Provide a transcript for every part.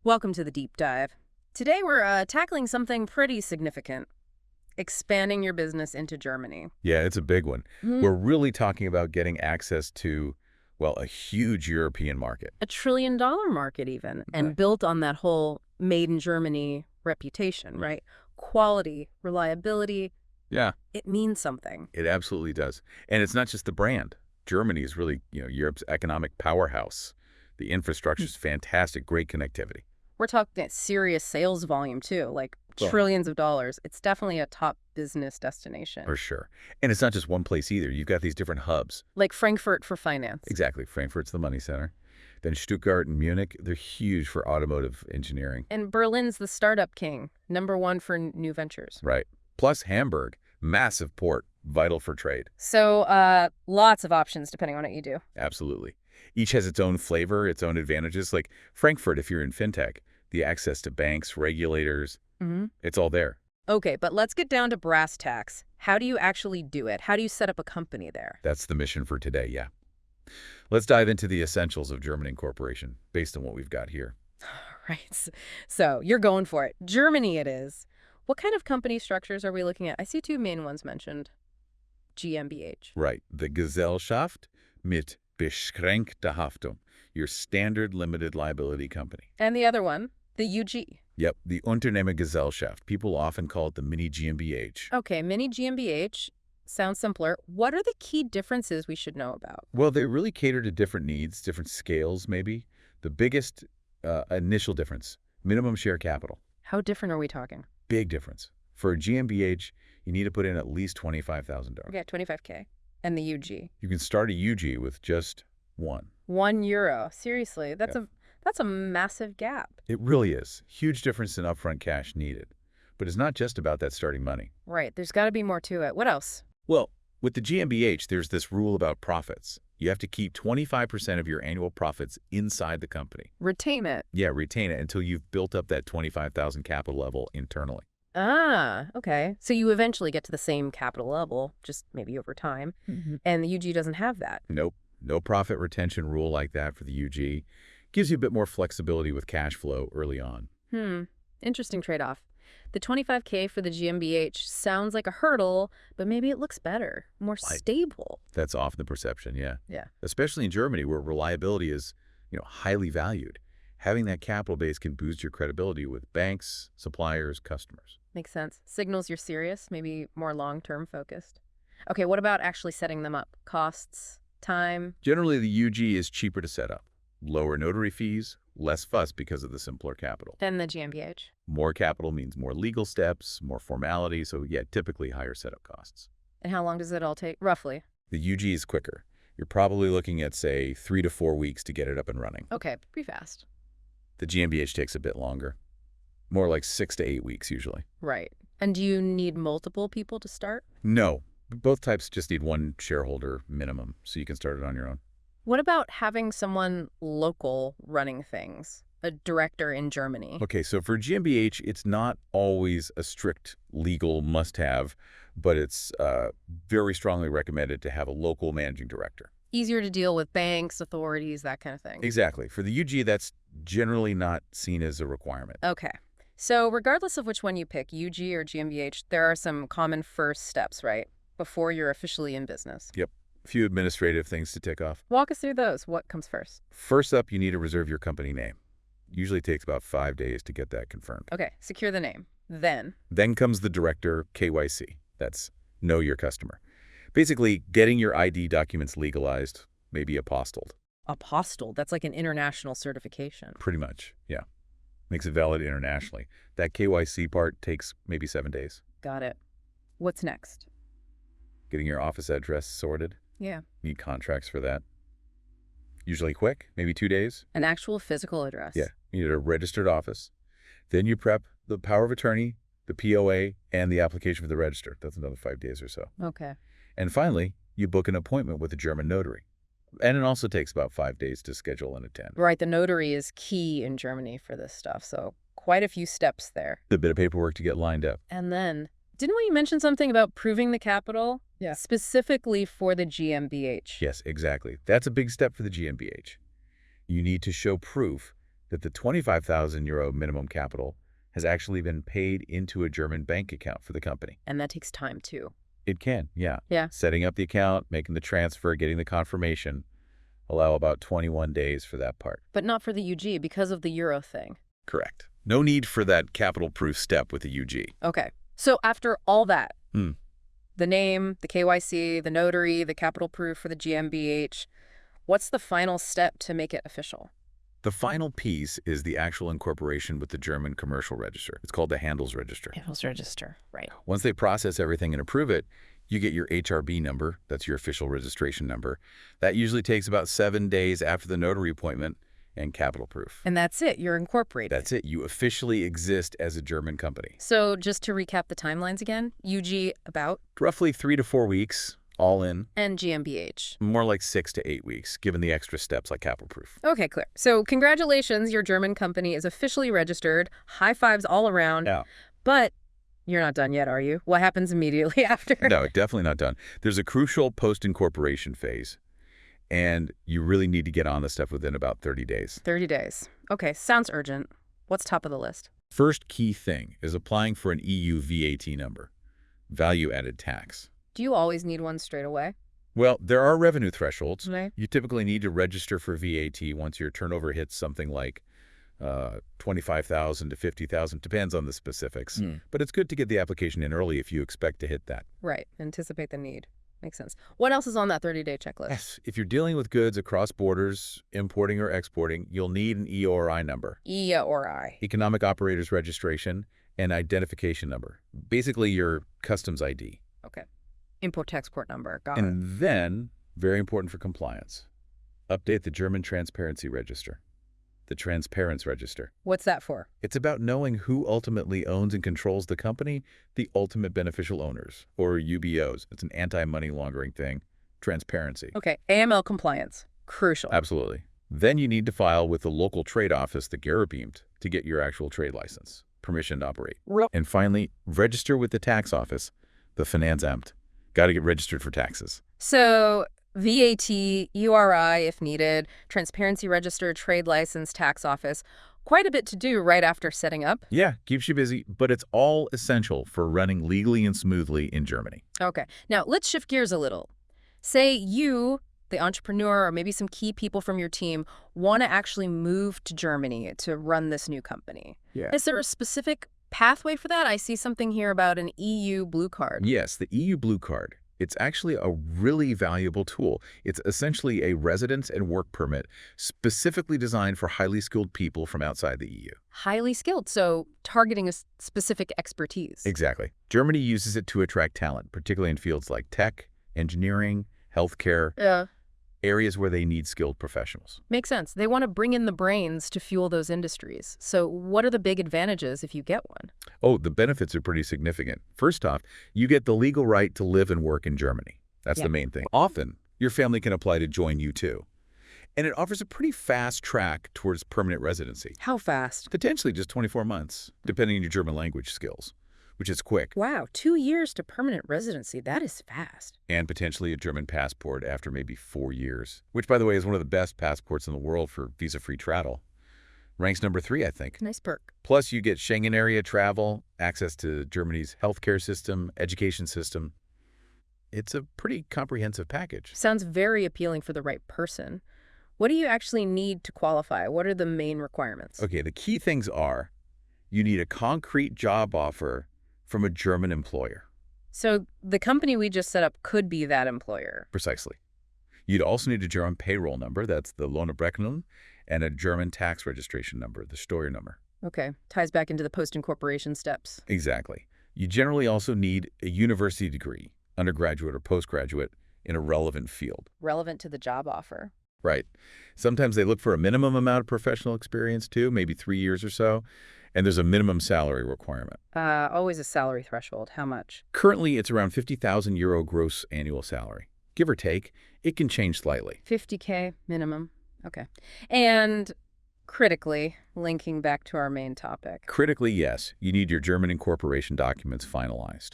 Welcome to the deep dive. Today we're tackling something pretty significant, expanding your business into Germany. Yeah, it's a big one. We're really talking about getting access to, well, a huge European market. $1 trillion market even, and built on that whole made in Germany reputation, right? Quality, reliability. Yeah, It means something. it absolutely does. And it's not just the brand. Germany is really, Europe's economic powerhouse. The infrastructure's fantastic, great connectivity. We're talking serious sales volume too, like Well- trillions of dollars. It's definitely a top business destination. For sure. And it's not just one place either. You've got these different hubs. Like Frankfurt for finance. Exactly. Frankfurt's the money center. Then Stuttgart and Munich, they're huge for automotive engineering. And Berlin's the startup king, #1 for new ventures. Right. Plus Hamburg, massive port, vital for trade. So lots of options depending on what you do. Absolutely. Each has its own flavor, its own advantages. Like Frankfurt, if you're in fintech, the access to banks, regulators, it's all there. Okay, but let's get down to brass tacks. How do you actually do it? How do you set up a company there? That's the mission for today, yeah. Let's dive into the essentials of German incorporation based on what we've got here. Right. So you're going for it. Germany it is. What kind of company structures are we looking at? I see two main ones mentioned. GmbH. Right. The Gesellschaft mit beschränkter Haftung, your standard limited liability company. And the other one, the UG. Yep, the Unternehmergesellschaft. People often call it the mini GmbH. Okay, mini GmbH sounds simpler. What are the key differences we should know about? Well, they really cater to different needs, different scales maybe. The biggest initial difference, minimum share capital. How different are we talking? Big difference. For a GmbH, you need to put in at least $25,000. Okay, 25K. And the UG. You can start a UG with just one. €1. Seriously, that's a massive gap. It really is. Huge difference in upfront cash needed. But it's not just about that starting money. Right, there's got to be more to it. What else? Well, with the GmbH, there's this rule about profits. You have to keep 25% of your annual profits inside the company. Retain it. Yeah, retain it until you've built up that 25,000 capital level internally. Ah, okay. So you eventually get to the same capital level, just maybe over time. And the UG doesn't have that. Nope. No profit retention rule like that for the UG. Gives you a bit more flexibility with cash flow early on. Interesting trade-off. The 25K for the GmbH sounds like a hurdle, but maybe it looks better, more stable. That's often the perception, yeah. Yeah. Especially in Germany, where reliability is, highly valued. Having that capital base can boost your credibility with banks, suppliers, customers. Makes sense. Signals you're serious, maybe more long-term focused. Okay, what about actually setting them up? Costs, time? Generally, the UG is cheaper to set up. Lower notary fees, less fuss because of the simpler capital. Than the GmbH. More capital means more legal steps, more formality, so yeah, typically higher setup costs. And how long does it all take, roughly? The UG is quicker. You're probably looking at, say, 3 to 4 weeks to get it up and running. Okay, pretty fast. The GmbH takes a bit longer. More like 6 to 8 weeks usually. Right. And do you need multiple people to start? No. Both types just need one shareholder minimum, so you can start it on your own. What about having someone local running things? A director in Germany? Okay, so for GmbH, it's not always a strict legal must-have, but it's very strongly recommended to have a local managing director. Easier to deal with banks, authorities, that kind of thing. Exactly. For the UG, that's generally not seen as a requirement. Okay. So regardless of which one you pick, UG or GmbH, there are some common first steps, right? Before you're officially in business. Yep. A few administrative things to tick off. Walk us through those. What comes first? First up, you need to reserve your company name. Usually takes about 5 days to get that confirmed. Okay, secure the name. Then comes the director KYC. That's know your customer. Basically, getting your ID documents legalized, maybe apostilled. apostille. That's like an international certification. Pretty much, yeah. Makes it valid internationally. That KYC part takes maybe 7 days. Got it. What's next? Getting your office address sorted. Yeah. Need contracts for that. Usually quick, maybe 2 days. An actual physical address. Yeah, you need a registered office. Then you prep the power of attorney, the POA, and the application for the register. That's another 5 days or so. Okay. And finally, you book an appointment with a German notary. And it also takes about 5 days to schedule and attend. Right, the notary is key in Germany for this stuff, so quite a few steps there. A bit of paperwork to get lined up. And then, didn't we mention something about proving the capital? Yeah. Specifically for the GmbH. Yes, exactly. That's a big step for the GmbH. You need to show proof that the 25,000 euro minimum capital has actually been paid into a German bank account for the company. And that takes time, too. It can, yeah. Yeah. Setting up the account, making the transfer, getting the confirmation, allow about 21 days for that part. But not for the UG because of the euro thing. Correct. No need for that capital proof step with the UG. Okay. So after all that, Hmm. the name, the KYC, the notary, the capital proof for the GmbH, what's the final step to make it official? The final piece is the actual incorporation with the German commercial register. It's called the Handelsregister. Handelsregister, right. Once they process everything and approve it, you get your HRB number. That's your official registration number. That usually takes about 7 days after the notary appointment and capital proof. And that's it. You're incorporated. That's it. You officially exist as a German company. So just to recap the timelines again, UG about? Roughly 3 to 4 weeks, all in. And GmbH? More like 6 to 8 weeks, given the extra steps like capital proof. Okay, clear. So congratulations, your German company is officially registered. High fives all around. Yeah. But you're not done yet, are you? What happens immediately after? No, definitely not done. There's a crucial post-incorporation phase, and you really need to get on this stuff within about 30 days. 30 days. Okay, sounds urgent. What's top of the list? First key thing is applying for an EU VAT number, value-added tax. Do you always need one straight away? Well, there are revenue thresholds. Right. You typically need to register for VAT once your turnover hits something like 25,000 to 50,000, depends on the specifics. But it's good to get the application in early if you expect to hit that. Right. Anticipate the need. Makes sense. What else is on that 30-day checklist? Yes. If you're dealing with goods across borders, importing or exporting, you'll need an EORI number. EORI. Economic Operators Registration and Identification Number. Basically, your customs ID. Okay. Import-export number. Got it. And then, very important for compliance, update the German Transparency Register. The Transparency Register. What's that for? It's about knowing who ultimately owns and controls the company, the ultimate beneficial owners, or UBOs. It's an anti-money laundering thing. Transparency. Okay. AML compliance. Crucial. Absolutely. Then you need to file with the local trade office, the Gewerbeamt, to get your actual trade license, permission to operate. And finally, register with the tax office, the Finanzamt. Got to get registered for taxes. So VAT, URI if needed, transparency register, trade license, tax office. Quite a bit to do right after setting up. Yeah, keeps you busy, but it's all essential for running legally and smoothly in Germany. Okay. Now, let's shift gears a little. Say you, the entrepreneur, or maybe some key people from your team want to actually move to Germany to run this new company. Yeah. Is there a specific pathway for that? I see something here about an EU blue card. Yes, the EU blue card. It's actually a really valuable tool. It's essentially a residence and work permit specifically designed for highly skilled people from outside the EU. Highly skilled, so targeting a specific expertise. Exactly. Germany uses it to attract talent, particularly in fields like tech, engineering, healthcare, Yeah. areas where they need skilled professionals. Makes sense. They want to bring in the brains to fuel those industries. So what are the big advantages if you get one? Oh, the benefits are pretty significant. First off, you get the legal right to live and work in Germany. That's the main thing. Often, your family can apply to join you too. And it offers a pretty fast track towards permanent residency. How fast? Potentially just 24 months, depending on your German language skills, which is quick. Wow, 2 years to permanent residency. That is fast. And potentially a German passport after maybe 4 years, which, by the way, is one of the best passports in the world for visa-free travel. Ranks number 3, I think. Nice perk. Plus, you get Schengen area travel, access to Germany's healthcare system, education system. It's a pretty comprehensive package. Sounds very appealing for the right person. What do you actually need to qualify? What are the main requirements? Okay, the key things are you need a concrete job offer from a German employer. So the company we just set up could be that employer. Precisely. You'd also need a German payroll number, that's the Lohnabrechnung, and a German tax registration number, the Steuernummer. Okay, ties back into the post-incorporation steps. Exactly. You generally also need a university degree, undergraduate or postgraduate, in a relevant field. Relevant to the job offer. Right. Sometimes they look for a minimum amount of professional experience too, maybe 3 years or so, and there's a minimum salary requirement. Always a salary threshold. How much? Currently, it's around 50,000 euro gross annual salary. Give or take, it can change slightly. 50K minimum. Okay. And critically, linking back to our main topic. Critically, yes, you need your German incorporation documents finalized.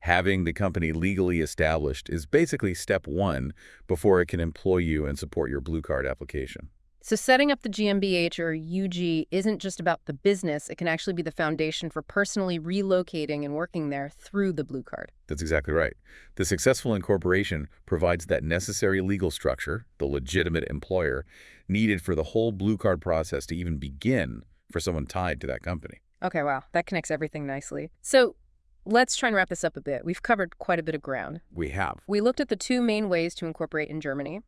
Having the company legally established is basically step 1 before it can employ you and support your blue card application. So setting up the GmbH or UG isn't just about the business. It can actually be the foundation for personally relocating and working there through the blue card. That's exactly right. The successful incorporation provides that necessary legal structure, the legitimate employer, needed for the whole blue card process to even begin for someone tied to that company. Okay, wow. That connects everything nicely. So let's try and wrap this up a bit. We've covered quite a bit of ground. We have. We looked at the two main ways to incorporate in Germany.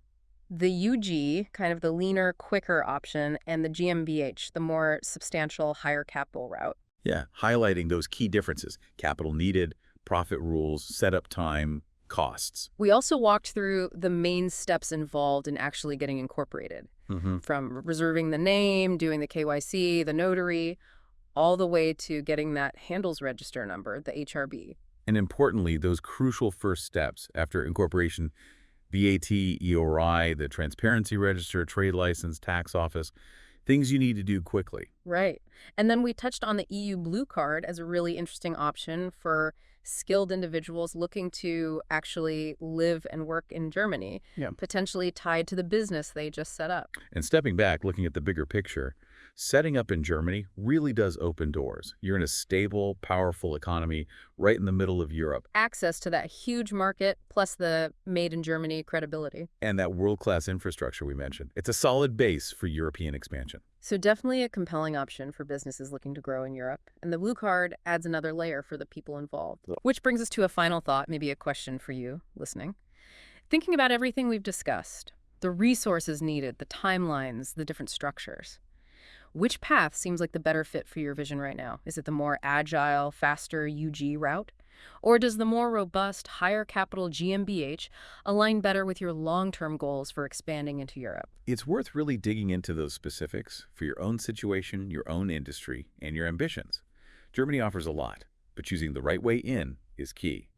The UG, kind of the leaner, quicker option, and the GmbH, the more substantial, higher capital route. Yeah, highlighting those key differences: capital needed, profit rules, setup time, costs. We also walked through the main steps involved in actually getting incorporated, from reserving the name, doing the KYC, the notary, all the way to getting that handles register number, the HRB. And importantly, those crucial first steps after incorporation: VAT, EORI, the transparency register, trade license, tax office, things you need to do quickly. Right. And then we touched on the EU Blue Card as a really interesting option for skilled individuals looking to actually live and work in Germany, potentially tied to the business they just set up. And stepping back, looking at the bigger picture, setting up in Germany really does open doors. You're in a stable, powerful economy right in the middle of Europe. Access to that huge market, plus the made in Germany credibility. And that world-class infrastructure we mentioned. It's a solid base for European expansion. So definitely a compelling option for businesses looking to grow in Europe. And the Blue Card adds another layer for the people involved. Which brings us to a final thought, maybe a question for you listening. Thinking about everything we've discussed, the resources needed, the timelines, the different structures. Which path seems like the better fit for your vision right now? Is it the more agile, faster UG route? Or does the more robust, higher capital GmbH align better with your long-term goals for expanding into Europe? It's worth really digging into those specifics for your own situation, your own industry, and your ambitions. Germany offers a lot, but choosing the right way in is key.